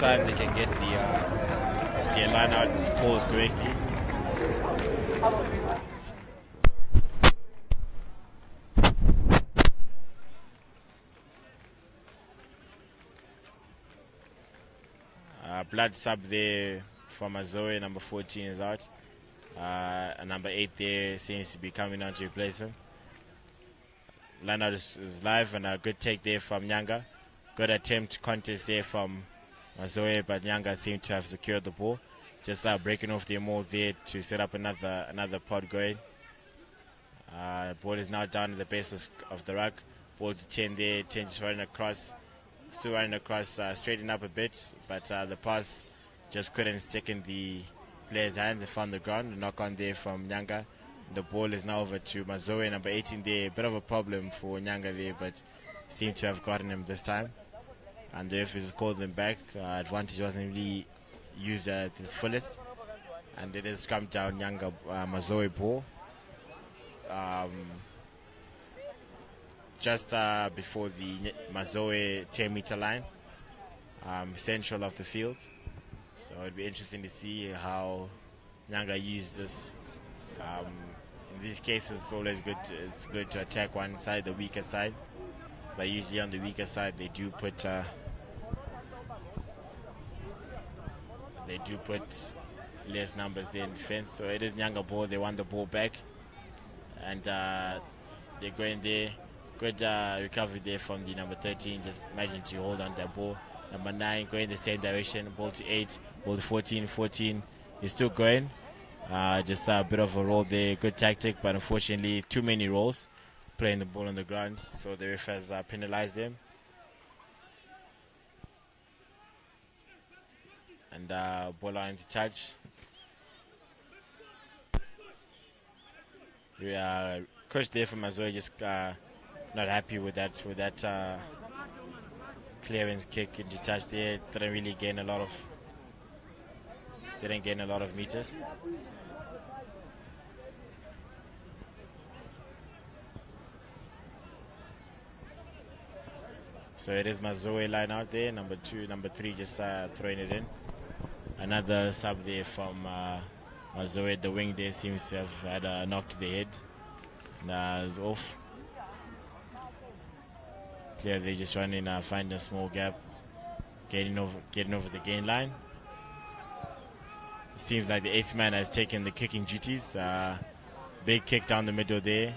time they can get their line-out calls correctly. Blood sub there for Mazowe, number 14 is out. And number 8 there seems to be coming on to replace him. Line-out is live, and a good take there from Nyanga. Good attempt contest there from Mazowe, but Nyanga seemed to have secured the ball. Just breaking off their move there to set up another pod going. Ball is now down at the base of the ruck. Ball to 10 there. 10 just running across. Still running across, straighten up a bit, but the pass just couldn't stick in the player's hands and found the ground. A knock on there from Nyanga. The ball is now over to Mazowe, number 18 there. A bit of a problem for Nyanga there, but seemed to have gotten him this time. And the ref has called them back. Advantage wasn't really used at its fullest. And it is scrum down Nyanga Mazowe ball. Just before the Mazowe 10-meter line, central of the field. So it'd be interesting to see how Nyanga uses this. In these cases, it's always good. It's good to attack one side, the weaker side. But usually on the weaker side, they do put less numbers there in defense. So it is Nyanga ball. They want the ball back, and they're going there. Good recovery there from the number 13. Just imagine to hold on that ball. Number 9 going the same direction. Ball to 8. Ball to 14. 14 is still going. Just a bit of a roll there. Good tactic, but unfortunately too many rolls. Playing the ball on the ground. So the ref has penalized them. And ball on to touch. Coach there from Mazowe just not happy with that clearance kick into touch there. Didn't gain a lot of meters. So it is Mazowe line out there. Number 2, number 3 just throwing it in. Another sub there from Mazowe. The wing there seems to have had a knock to the head. And is off. Player they just running, finding a small gap, getting over the gain line. It seems like the 8th man has taken the kicking duties. Big kick down the middle there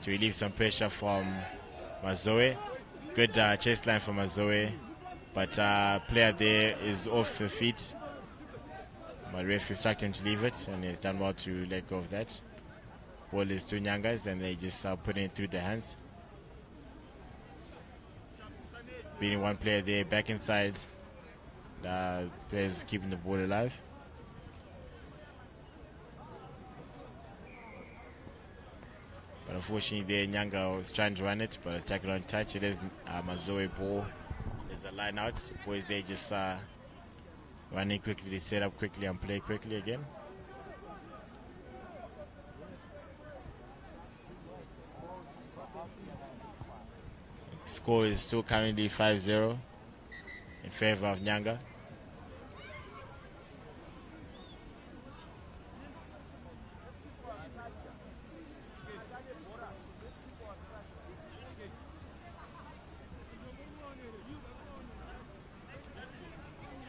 to relieve some pressure from Mazowe. Good chase line from Mazowe, but player there is off the feet. My ref instructed him to leave it, and he's done well to let go of that. Ball is to Nyangas, and they just putting it through their hands. Beating one player there, back inside. The players keeping the ball alive. But unfortunately there, Nyanga was trying to run it, but it's taken on touch. It is Mazowe ball. There's a line out. Boys they just running quickly, they set up quickly and play quickly again. Score is still currently 5-0 in favor of Nyanga.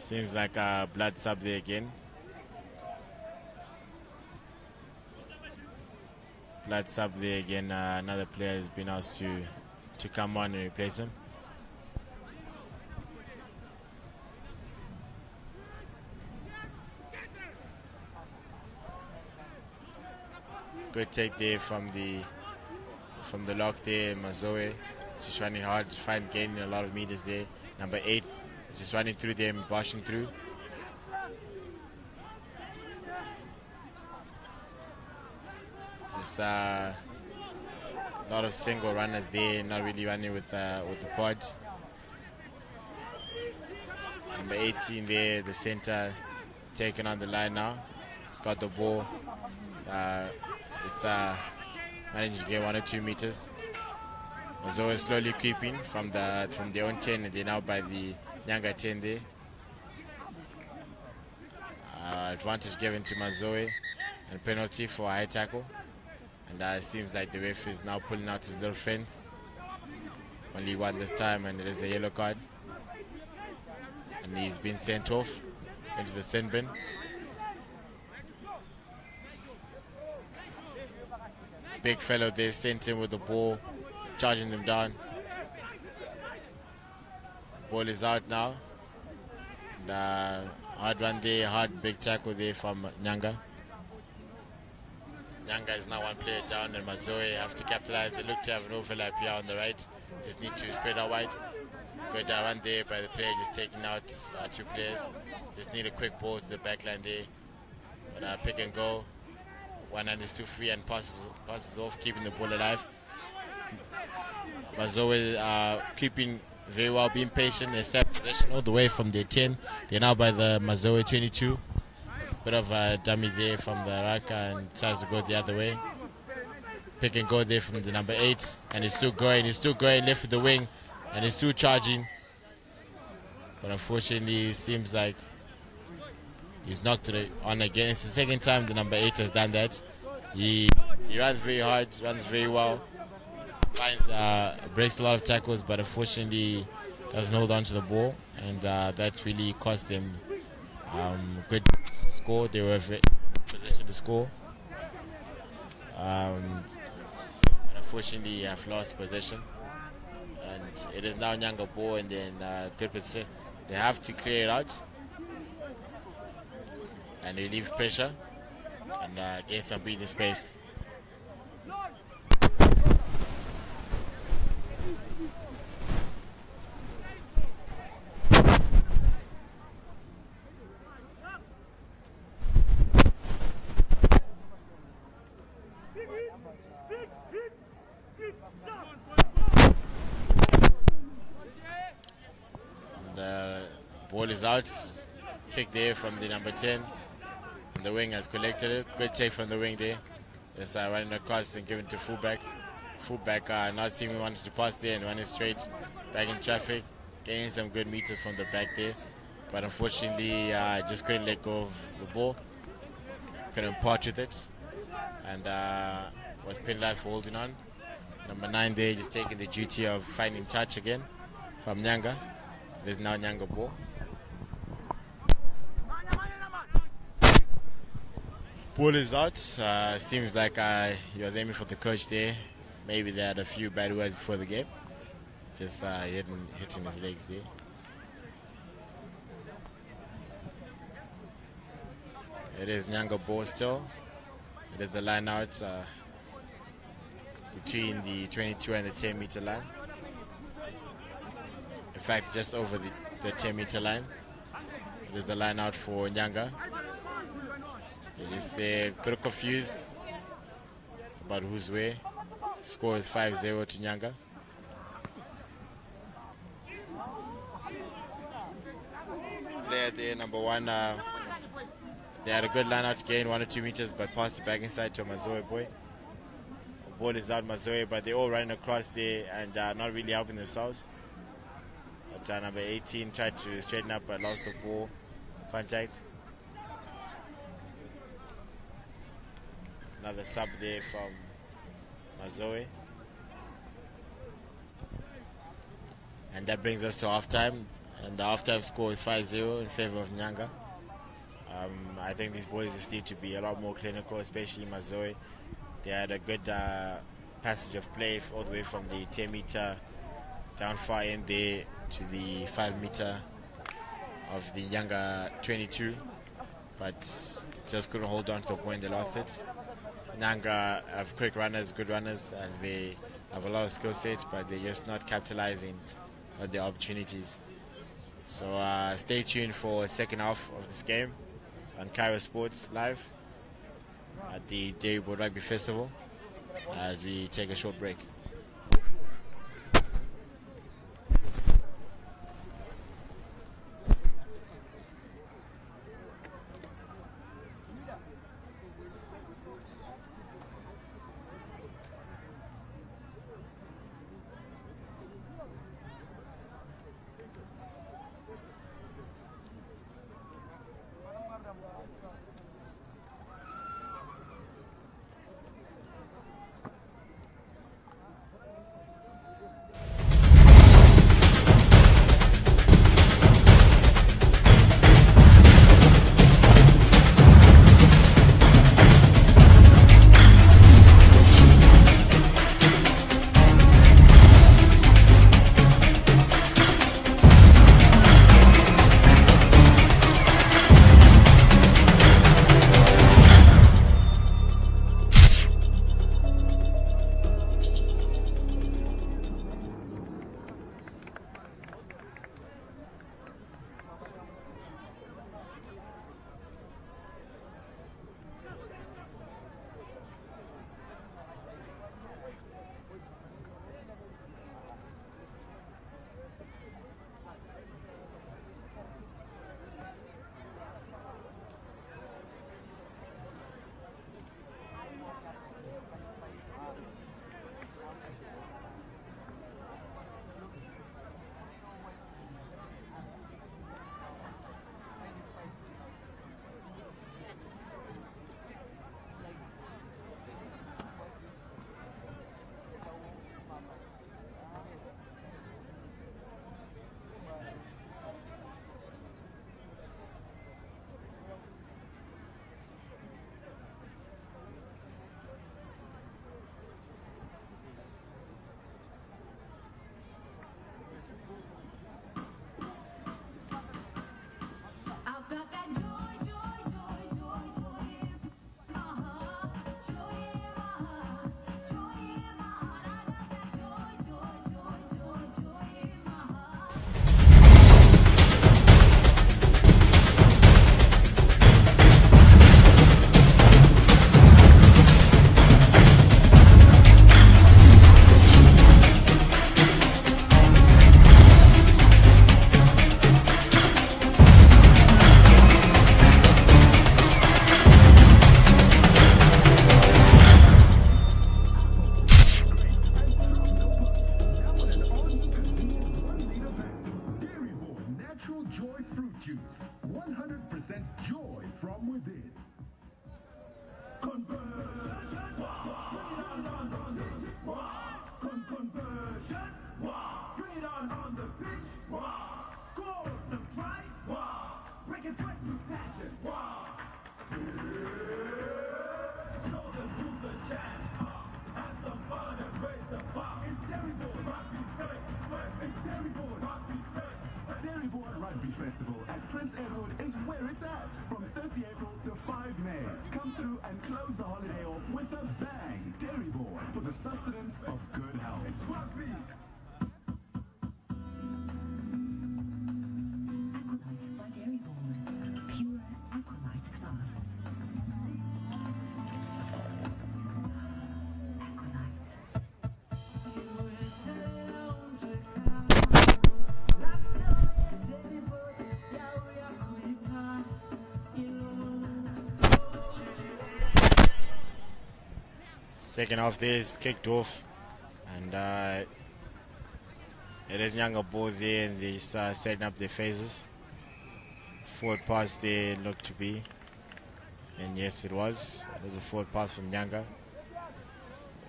Seems like a blood sub there again. Blood sub there again. Another player has been asked to come on and replace him. Good take there from the lock there, Mazowe. Just running hard, gaining a lot of meters there. Number 8, just running through them, bashing through. Just a lot of single runners there, not really running with the pod. Number 18 there, the center, taking on the line now. He's got the ball. It's managing to get 1 or 2 meters. Mazowe slowly creeping from their own 10, and they're now by the Nyanga 10 there. advantage given to Mazowe and penalty for a high tackle. And it seems like the ref is now pulling out his little friends. Only one this time, and it is a yellow card. And he's been sent off into the sin bin. Big fellow there sent him with the ball, charging them down. Ball is out now. And, hard run there, hard big tackle there from Nyanga. Nyanga is now one player down, and Mazowe have to capitalize. They look to have an overlap here on the right. Just need to spread out wide. Good run there by the player, just taking out two players. Just need a quick ball to the back line there. But pick and go. One hand is too free and passes off, keeping the ball alive. Mazowe keeping very well, being patient. They set possession all the way from their 10. They're now by the Mazowe 22. Bit of a dummy there from the Raka and tries to go the other way. Pick and go there from the number 8. And he's still going left with the wing. And he's still charging. But unfortunately, it seems like he's knocked it on again. It's the second time the number 8 has done that. He runs very hard, runs very well. Breaks a lot of tackles, but unfortunately doesn't hold on to the ball. And that really cost him good score. They were in position to score. Unfortunately, have lost possession. And it is now Nyanga ball, and then good position. They have to clear it out and relieve pressure and gain some breathing space. The ball is out. Kick there from the number 10. And the wing has collected it. Good take from the wing there. Just running across and giving to fullback. Fullback not seeming wanted to pass there and running straight back in traffic. Gaining some good meters from the back there. But unfortunately, just couldn't let go of the ball. Couldn't part with it. And was penalized for holding on. Number 9 there just taking the duty of finding touch again from Nyanga. It is now Nyanga ball. Ball is out. Seems like he was aiming for the coach there. Maybe they had a few bad words before the game. Just hitting his legs there. It is Nyanga ball still. It is a line out between the 22 and the 10 meter line. In fact, just over the 10 meter line. It is a line out for Nyanga. It is a bit confused about whose way. Score is 5-0 to Nyanga. Player there, number 1. They had a good line out to gain 1 or 2 meters, but passed it back inside to a Mazowe boy. The ball is out Mazowe, but they're all running across there and not really helping themselves. But number 18 tried to straighten up but lost the ball contact. Another sub there from Mazowe. And that brings us to halftime. And the halftime score is 5-0 in favor of Nyanga. I think these boys just need to be a lot more clinical, especially Mazowe. They had a good passage of play all the way from the 10 meter down far in there to the 5 meter of the Nyanga 22, but just couldn't hold on to the point. They lost it. Nyanga have quick runners, good runners, and they have a lot of skill sets, but they're just not capitalizing on the opportunities. So stay tuned for the second half of this game on Cairo Sports Live at the DAIRIBOARD Rugby Festival as we take a short break. Come through and close the holiday off with a bang. DAIRIBOARD for the sustenance of good health. It's rugby. Aqualite by DAIRIBOARD. Pure Aqualite class. Second half there is kicked off, and it is Nyanga ball there, and they start setting up their phases. Forward pass there looked to be, and yes, it was. It was a forward pass from Nyanga.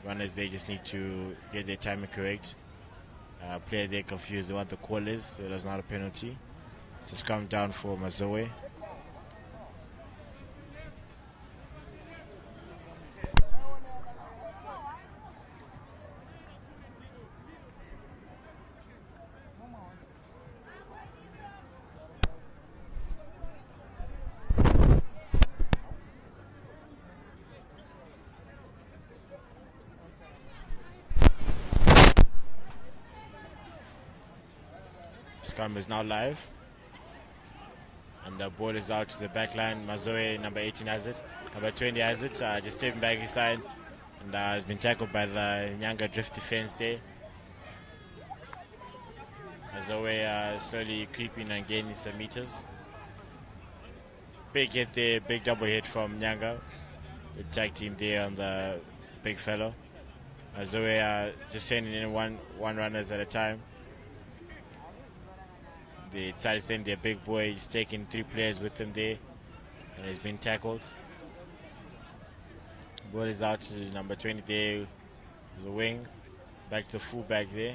Runners, they just need to get their timing correct. Player there confused what the call is, so that's not a penalty. It's a scrum down for Mazowe. Scrum is now live, and the ball is out to the back line. Mazowe, number 18, has it. Number 20 has it. Just stepping back inside, and has been tackled by the Nyanga drift defense there. Mazowe slowly creeping and gaining some meters. Big hit there, big double hit from Nyanga. The tag team there on the big fellow. Mazowe just sending in one runners at a time. They decided to send their big boy. He's taking 3 players with him there, and he's been tackled. Ball is out to number 20 there. There's a wing. Back to the fullback there.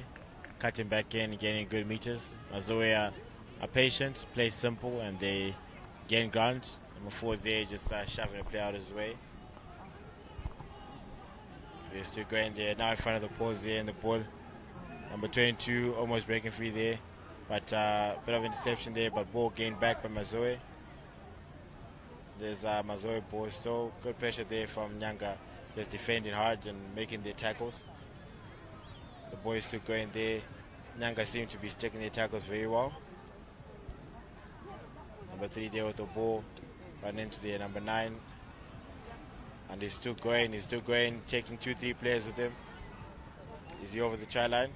Cutting back in, getting good meters. Mazowe are patient, play simple, and they gain ground. Number 4 there just shoving the play out his way. They're still going there. Now in front of the post there, and the ball. Number 22 almost breaking free there. But bit of interception there, but ball gained back by Mazowe. There's Mazowe ball, so good pressure there from Nyanga, just defending hard and making their tackles. The boys still going there. Nyanga seems to be sticking their tackles very well. Number 3 there with the ball, run into the number 9. And he's still going, taking 2-3 players with him. Is he over the try line?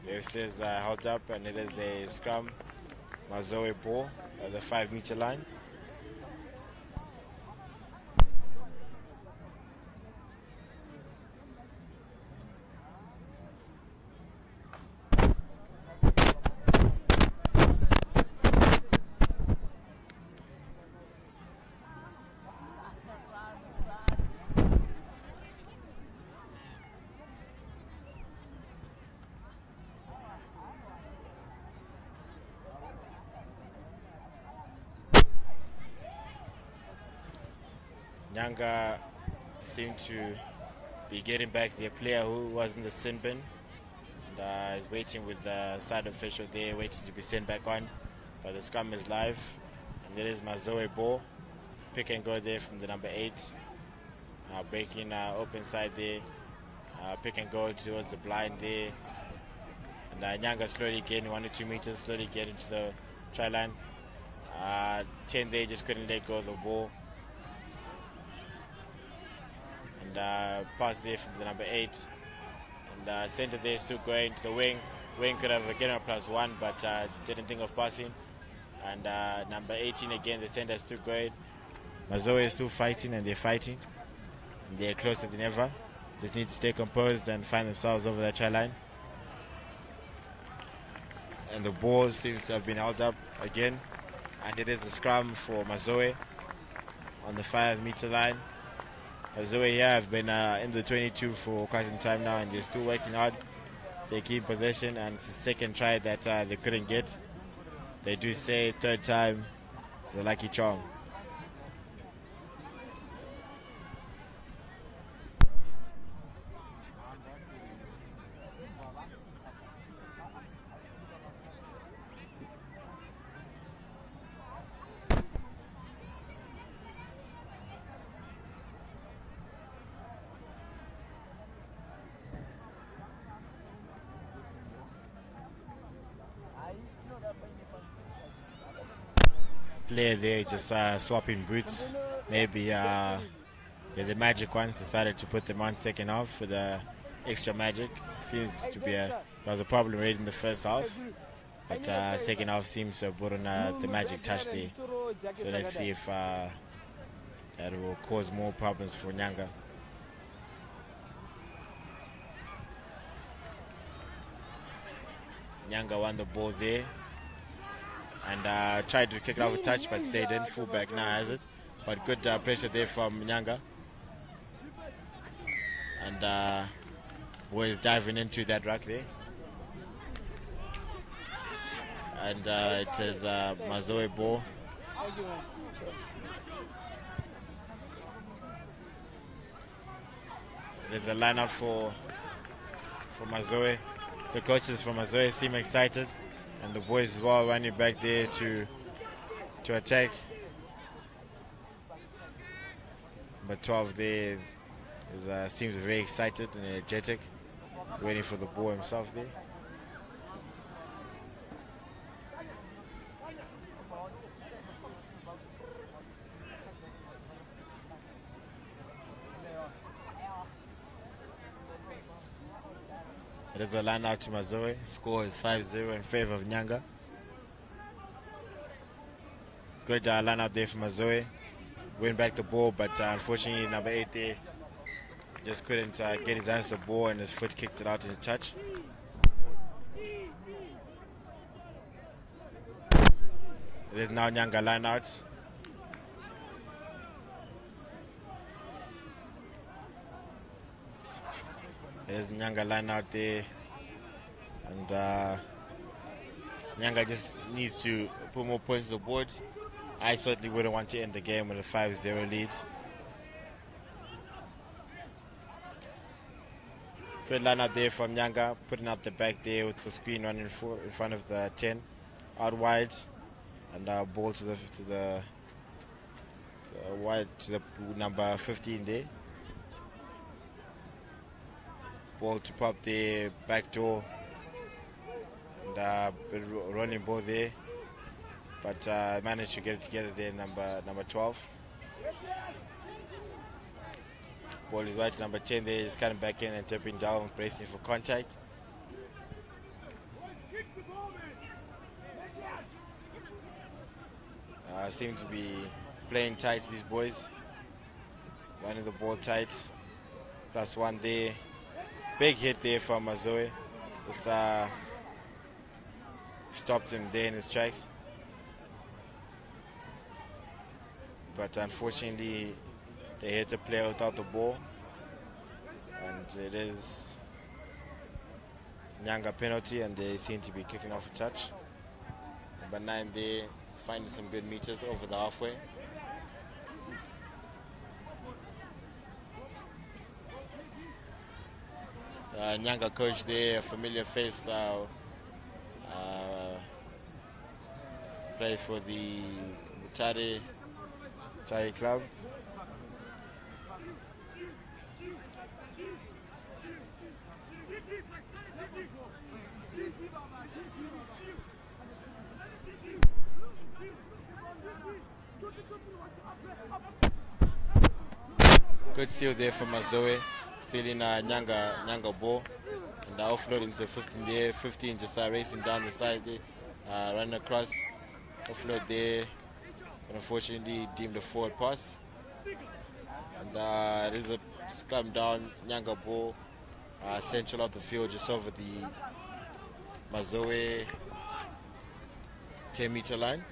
It says held up, and it is a scrum. Mazowe ball at the 5-meter line. Nyanga seemed to be getting back their player who was in the sin bin, and is waiting with the side official there, waiting to be sent back on. But the scrum is live, and there is Mazowe ball. Pick and go there from the number 8. Breaking open side there. Pick and go towards the blind there. And Nyanga slowly gaining 1 or 2 meters, slowly getting to the try line. 10 there just couldn't let go of the ball. And pass there from the number 8, and center there still going to the wing. Wing could have given a +1, but didn't think of passing. And number 18 again, the center is still going. Mazowe is still fighting, and they're fighting. And they're closer than ever. Just need to stay composed and find themselves over that try line. And the ball seems to have been held up again, and it is a scrum for Mazowe on the 5-meter line. Mazowe here have been in the 22 for quite some time now, and they're still working hard. They keep possession, and it's the second try that they couldn't get. They do say 3rd time is a lucky charm. player there just swapping boots. Maybe the magic ones decided to put them on second half for the extra magic. Seems to be was a problem already in the first half, but second half seems to have put on the magic touch there. So let's see if that will cause more problems for Nyanga. Nyanga won the ball there and tried to kick it off a touch but stayed in. Fullback now has it, but good pressure there from Nyanga. And boys diving into that ruck there. And it is Mazowe ball. There's a lineup for Mazowe. The coaches from Mazowe seem excited, and the boys as well running back there to attack. But 12 there seems very excited and energetic, waiting for the ball himself there. It is a line out to Mazowe. Score is 5-0 in favor of Nyanga. Good line out there for Mazowe. Win back the ball, but unfortunately number 8 there just couldn't get his hands to the ball and his foot kicked it out in the touch. It is now Nyanga line out. There's Nyanga line out there, and Nyanga just needs to put more points on the board. I certainly wouldn't want to end the game with a 5-0 lead. Good line out there from Nyanga, putting out the back there with the screen running in front of the 10, out wide, and ball to the wide to the number 15 there. Ball to pop the back door, and running ball there, but managed to get it together there. Number 12. Ball is right to number 10 there. He's cutting back in and tapping down, bracing for contact. Seem to be playing tight, these boys. Running the ball tight. +1 there. Big hit there from Mazowe. Just stopped him there in his tracks. But unfortunately, they hit the player without the ball. And it is Nyanga penalty, and they seem to be kicking off a touch. Number 9 there is finding some good meters over the halfway. Nyanga coach there, a familiar face, plays for the Chari club. Good steal there from Mazowe, stealing Nyanga ball, and offloading to 15 there. 15 just racing down the side there, running across, offload there, but unfortunately deemed a forward pass. And it is a come down Nyanga ball, central of the field, just over the Mazowe 10-meter line.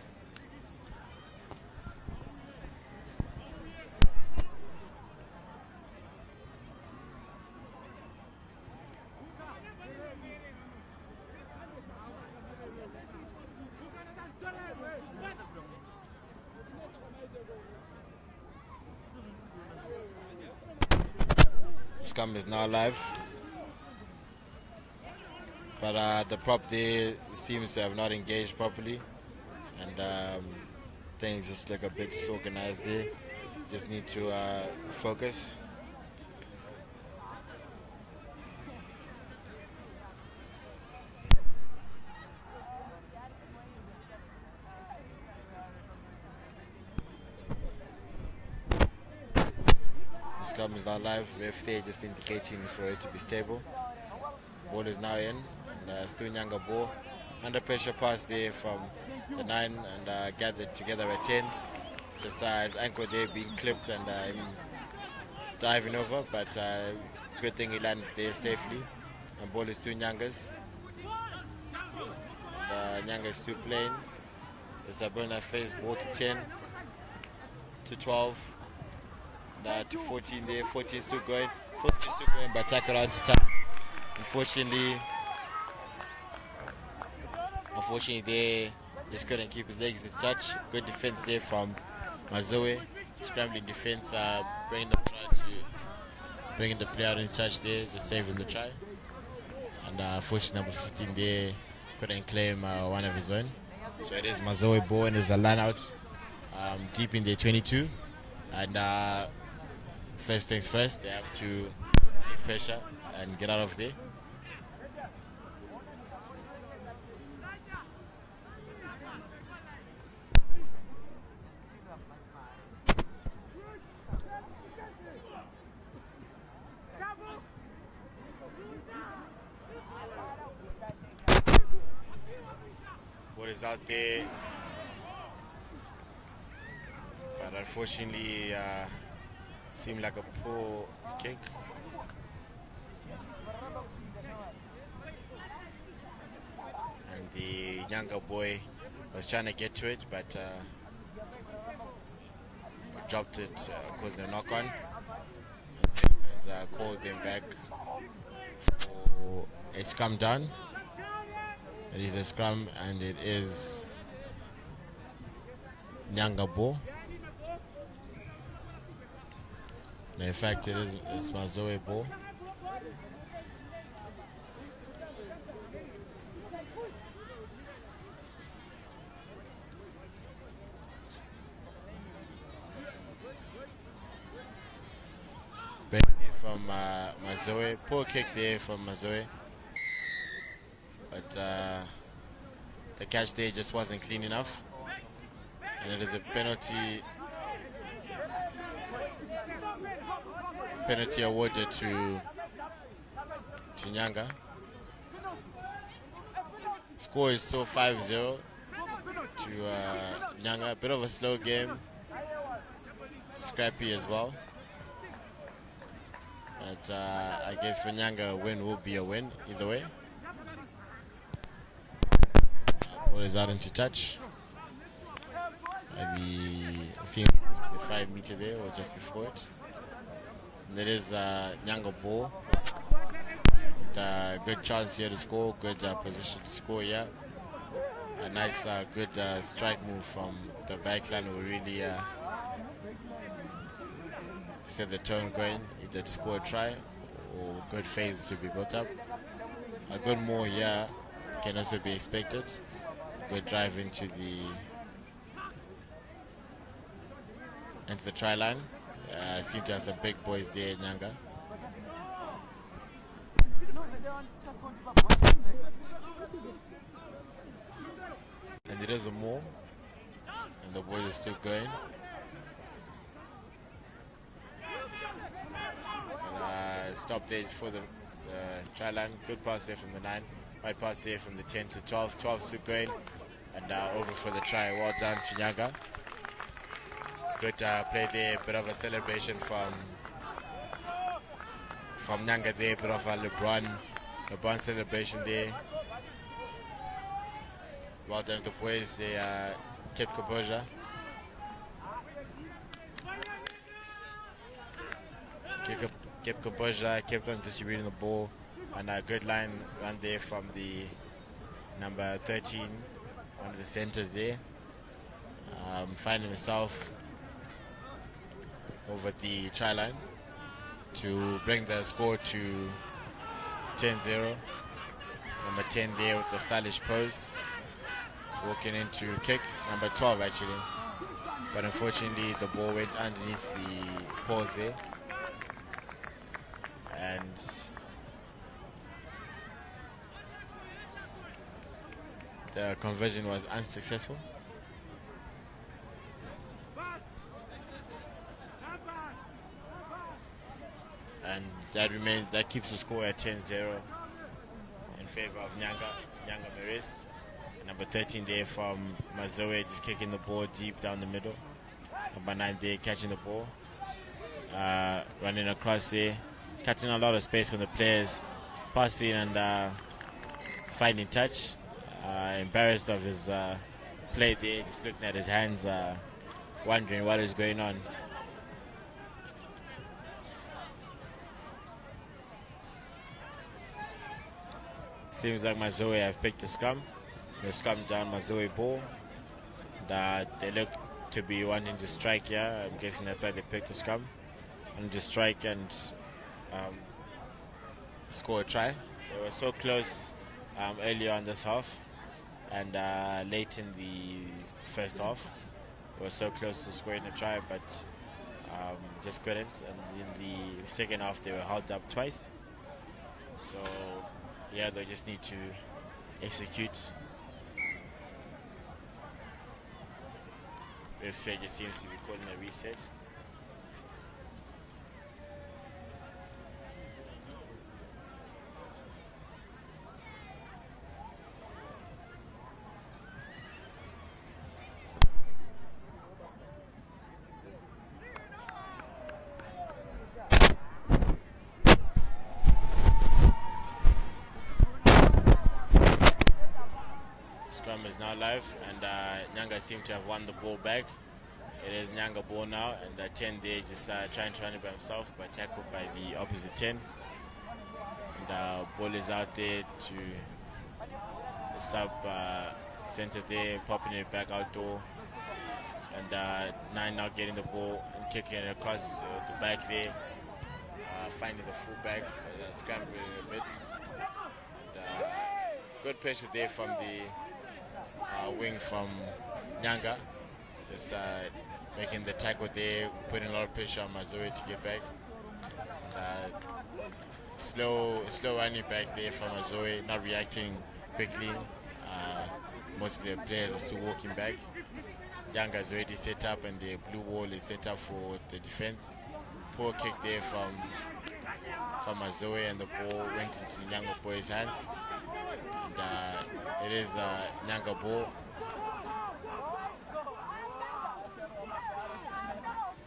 Scum is now live, but the prop there seems to have not engaged properly, and things just look a bit disorganized there. Just need to focus. The scrum is now live. Ref there just indicating for it to be stable. Ball is now in, and still Nyanga ball. Under pressure pass there from the 9 and gathered together at 10. Just his ankle there being clipped and him diving over, but good thing he landed there safely. And ball is still Nyanga's. And Nyanga is still playing. There's a burner face, ball to 10, to 12, to 14 there. 14 still going. 14 still going, but tackle out to time. Unfortunately, they just couldn't keep his legs in touch. Good defense there from Mazowe. Scrambling defense, bringing the player out in touch there, just saving the try. And unfortunately, number 15 there couldn't claim one of his own. So it is Mazowe ball, and there's a line out deep in their 22. And first things first, they have to leave pressure and get out of there. What is out there? But unfortunately, seemed like a poor kick. And the younger boy was trying to get to it, but dropped it, caused a knock on. Has called them back for a scrum down. It is a scrum, and it is Nyanga ball. No, in fact, it's Mazowe ball. Break from Mazowe. Poor kick there from Mazowe. But the catch there just wasn't clean enough. And it is a penalty awarded to Nyanga. Score is still 5-0 to Nyanga. A bit of a slow game. Scrappy as well. But I guess for Nyanga, a win will be a win either way. Ball is out into touch. Maybe seeing the 5 meter there or just before it. And it is Nyanga ball. Good chance here to score. Good position to score here. A nice, good strike move from the backline will really set the tone going. Either to score a try or good phase to be built up. A good more here can also be expected. Good drive into the try line. Seem to have some big boys there, Nyanga. And it is a more, and the boys are still going. And, stop there for the try line. Good pass there from the 9. Right pass there from the 10 to 12. 12 still going. And over for the try. Well done to Nyanga. Good play there. Bit of a celebration from Nyanga there. Bit of a LeBron celebration there. Well done to the boys. They kept composure. Kept composure. Kept on distributing the ball. And a good line run there from the number 13, one of the centers there. Finding himself over the try line to bring the score to 10-0. Number 10 there with the stylish pose. Walking into kick, number 12 actually. But unfortunately the ball went underneath the paws there. And the conversion was unsuccessful. that keeps the score at 10-0 in favor of Nyanga Marist. Number 13 there from Mazowe, just kicking the ball deep down the middle. Number 9 there catching the ball, running across there, cutting a lot of space from the players, passing and finding touch. Embarrassed of his play there, just looking at his hands, wondering what is going on. Seems like Mazowe have picked the scrum. The scrum down Mazowe ball. They look to be wanting to strike here. I'm guessing that's why they picked the scrum. And to strike and score a try. They were so close earlier on this half and late in the first half. They were so close to scoring a try, but just couldn't. And in the second half, they were held up twice. So, yeah, they just need to execute. Referee just seems to be calling a reset. Scrum is now live, and Nyanga seem to have won the ball back. It is Nyanga ball now, and 10 there just trying to run it by himself, but tackled by the opposite 10. And ball is out there to the sub center there, popping it back outdoor. And 9 now getting the ball and kicking it across the back there, finding the full back, scrambling a bit. And, good pressure there from the wing from Nyanga, just making the tackle there, putting a lot of pressure on Mazowe to get back. Slow running back there from Mazowe, not reacting quickly. Most of the players are still walking back. Nyanga is already set up, and the blue wall is set up for the defense. Poor kick there from Mazowe, and the ball went into Nyanga boy's hands. And it is Nyanga ball.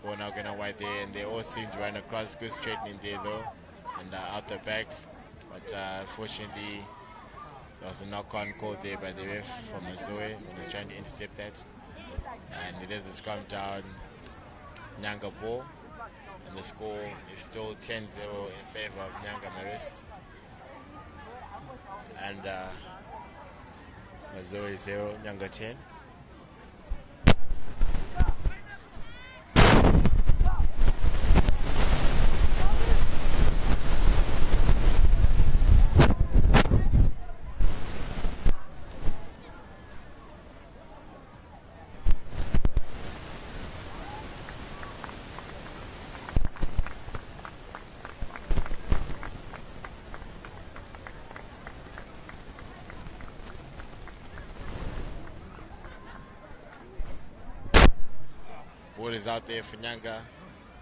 Ball now going wide there, and they all seem to run across. Good straightening there though, and out the back. But unfortunately, there was a knock-on call there by the ref from Mazowe when he's trying to intercept that. And it is a scrum down Nyanga ball, and the score is still 10-0 in favor of Nyanga Marist. And Mazowe 0, Nyanga 10. Ball is out there for Nyanga.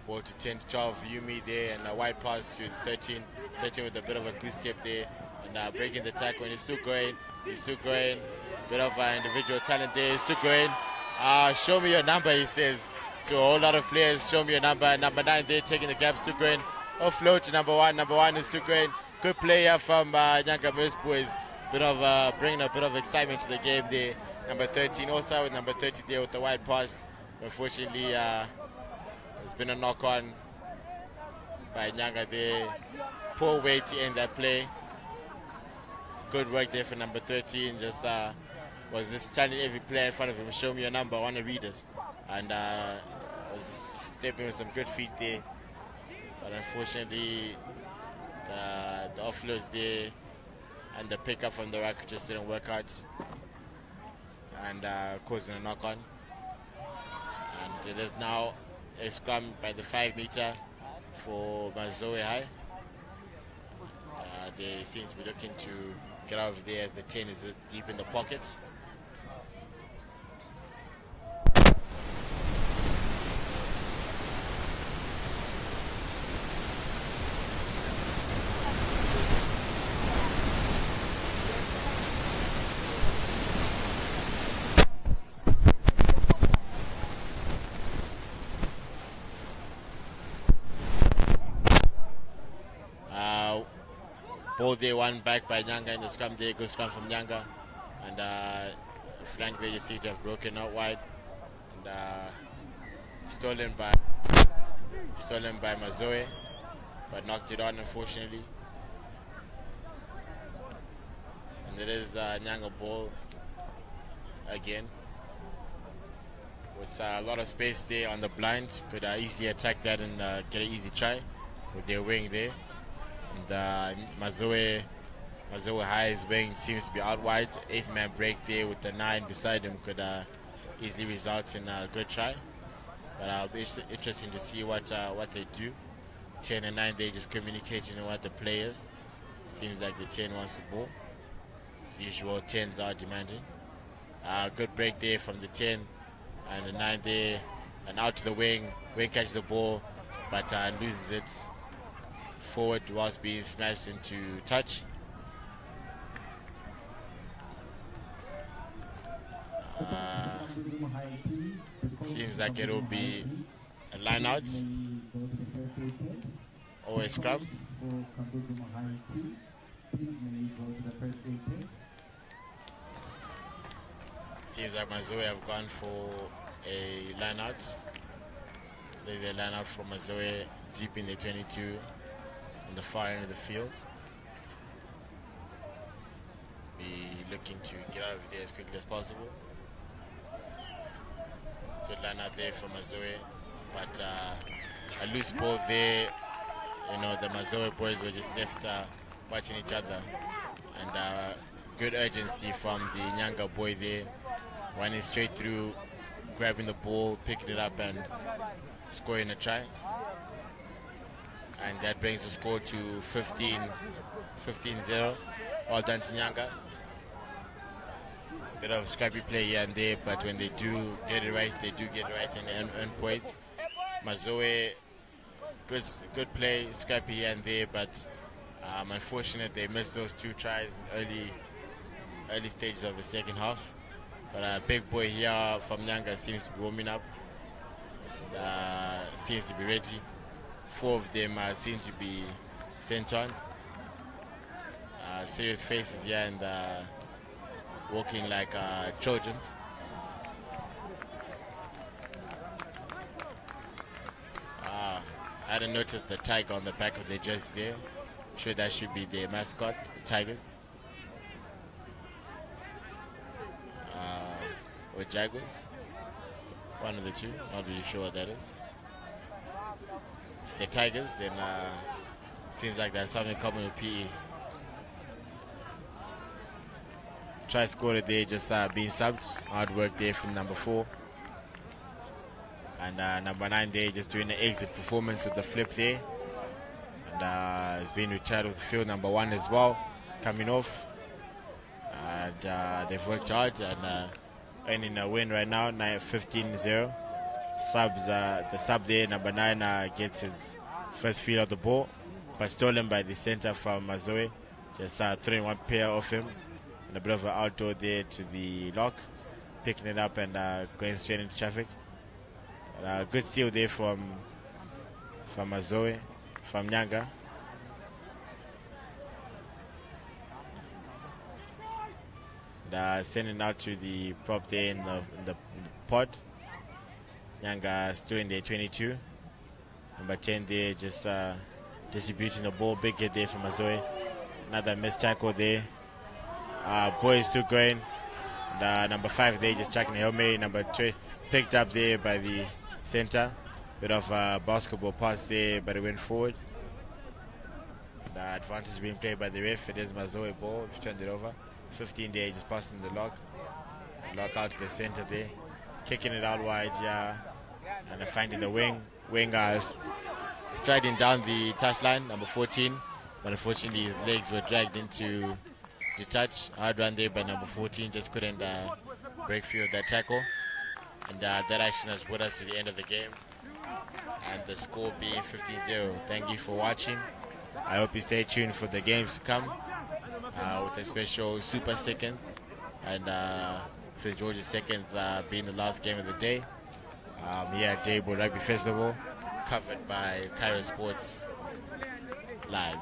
Ball to 10 to 12 Yumi there, and a wide pass to 13. 13 with a bit of a good step there, and breaking the tackle, and he's still going. Bit of individual talent there. He's still going. Show me your number, he says to a whole lot of players. Show me your number. Number 9 there, taking the gap, still going. Offload to number 1. Number 1 is still going. Good player from Nyanga Marist boys. Bringing a bit of excitement to the game there. Number 13 also with number 30 there with the wide pass. Unfortunately, there's been a knock-on by Nyanga there. Poor way to end that play. Good work there for number 13. Was just telling every player in front of him, show me your number, I want to read it. And was stepping with some good feet there. But unfortunately, the offloads there and the pickup from the rack just didn't work out. And causing a knock-on. And it is now a scrum by the 5 meter for Mazowe High. They seem to be looking to get out of there as the 10 is deep in the pocket. Ball there, one back by Nyanga in the scrum there. Good scrum from Nyanga. And flank there you see to have broken out wide. And stolen by Mazowe, but knocked it on unfortunately. And it is Nyanga ball again. With a lot of space there on the blind. Could easily attack that and get an easy try with their wing there. And Mazowe High's wing seems to be out wide. 8-man break there with the 9 beside him could easily result in a good try. But it'll be interesting to see what they do. 10 and 9, they just communicating with the players. Seems like the 10 wants the ball. As usual, 10s are demanding. Good break there from the 10 and the 9 there, and out to the wing. Wing catches the ball, but loses it forward whilst being smashed into touch. Seems like it will be a line out or a scrum. Seems like Mazowe have gone for a line out. There's a line out from Mazowe deep in the 22 on the far end of the field. Be looking to get out of there as quickly as possible. Good line out there from Mazowe, but a loose ball there. You know, the Mazowe boys were just left watching each other, and good urgency from the Nyanga boy there, running straight through, grabbing the ball, picking it up and scoring a try. And that brings the score to 15-0. All done to Nyanga. Bit of scrappy play here and there, but when they do get it right, they do get it right and earn points. Mazowe, good play, scrappy here and there, but unfortunate they missed those 2 tries in early stages of the second half. But a big boy here from Nyanga seems to be warming up, seems to be ready. 4 of them seem to be sent on. Serious faces here and walking like Trojans. I hadn't noticed the tiger on the back of their jersey there. I'm sure that should be their mascot, the Tigers. Or Jaguars. One of the two, not really sure what that is. If they're Tigers, then seems like there's something common with PE. Try scored it there, just being subbed. Hard work there from number 4. And number 9 there, just doing the exit performance with the flip there. And it's been retired off the field. Number 1 as well, coming off. And they've worked hard and earning a win right now, 15-0. The sub there, number 9, gets his first field of the ball, but stolen by the center from Mazowe. Just throwing one pair off him. And a bit of an outdoor there to the lock, picking it up and going straight into traffic. Good steal there from Mazowe, from Nyanga. Sending out to the prop there in the pod. Nyanga still in there, 22. Number 10 there, just distributing the ball. Big hit there from Mazowe. Another missed tackle there. Boys still going. Number 5 there, just checking the helmet. Number 2 picked up there by the center. Bit of a basketball pass there, but it went forward. The advantage being played by the ref. It is Mazowe ball. If you turned it over. 15 there, just passing the lock. Lock out to the center there. Kicking it out wide, yeah. And finding the wing. Wingers striding down the touchline, number 14. But unfortunately, his legs were dragged into the touch. Hard run there by number 14. Just couldn't break free of that tackle. And that action has brought us to the end of the game. And the score being 15-0. Thank you for watching. I hope you stay tuned for the games to come. With a special Super Seconds. And St. George's Seconds being the last game of the day. Here at DAIRIBOARD Rugby Festival. Covered by Cairo Sports Live.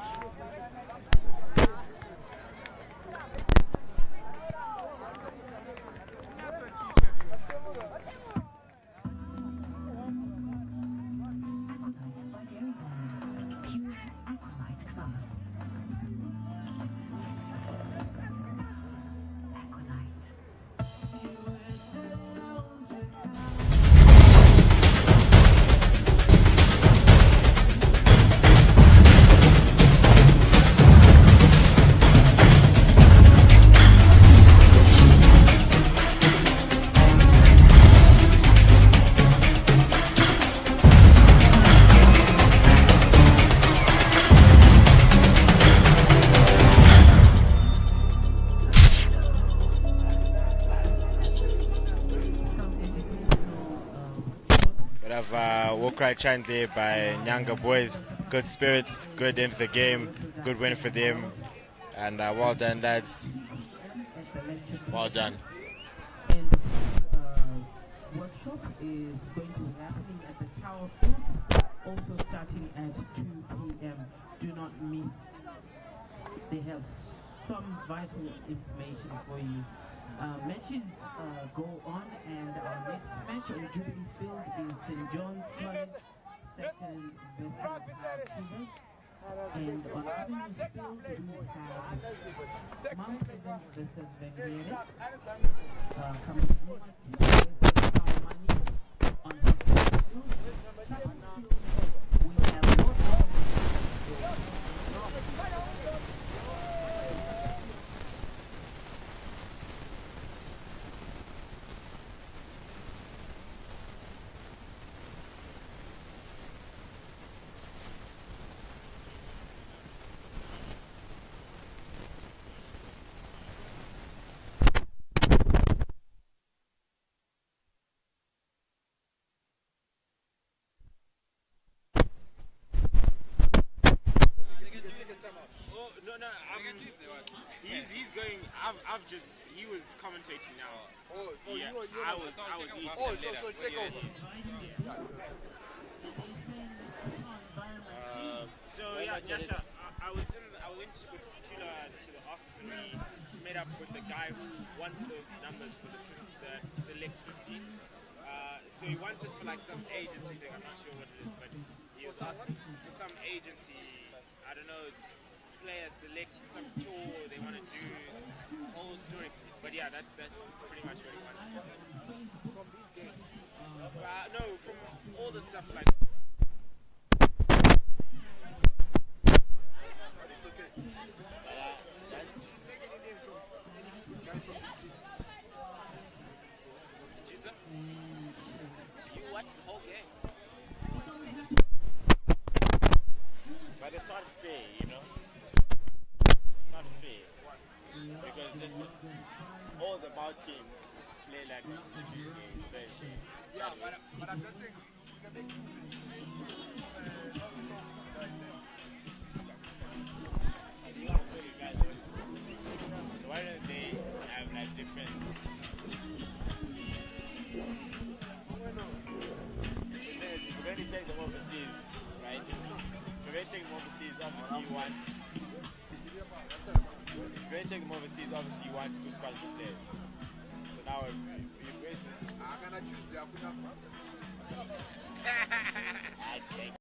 cry chant there by Nyanga boys. Good spirits, good end of the game, good win for them, and well done, lads. Well done. And this workshop is going to be happening at the Tower Field, also starting at 2 p.m. Do not miss. They have some vital information for you. Matches go on, and our next match on Jubilee Field is St. John's College second versus Chivas. And on Avenues Field we have Mount Pleasant versus Vengere, Kamazuma versus Saumani on Hospital Field. We have North He's going. He was commentating now. Yeah, I was eating. So take over. So yeah, Jasha, I went with Tula to the office and we met up with the guy who wants those numbers for the select 15. So he wants it for like some agency thing. I'm not sure what it is, but he was asking for some agency. I don't know. Players select some tour they want to do, whole story. But yeah, that's pretty much what he wants. From these games. No, from all the stuff like. But it's okay. Take any name from any guy from this team. Chiza? You watched the whole game. But it's not fair, you know. Not fair. Because listen, all the Mount teams play like Yeah, but I'm just saying, you can make this. Why don't they have like different? If we take them overseas, right? If we take them overseas, obviously you want. If we take them overseas, obviously you want good quality players. So now we're I'm gonna choose the Akuna. I think.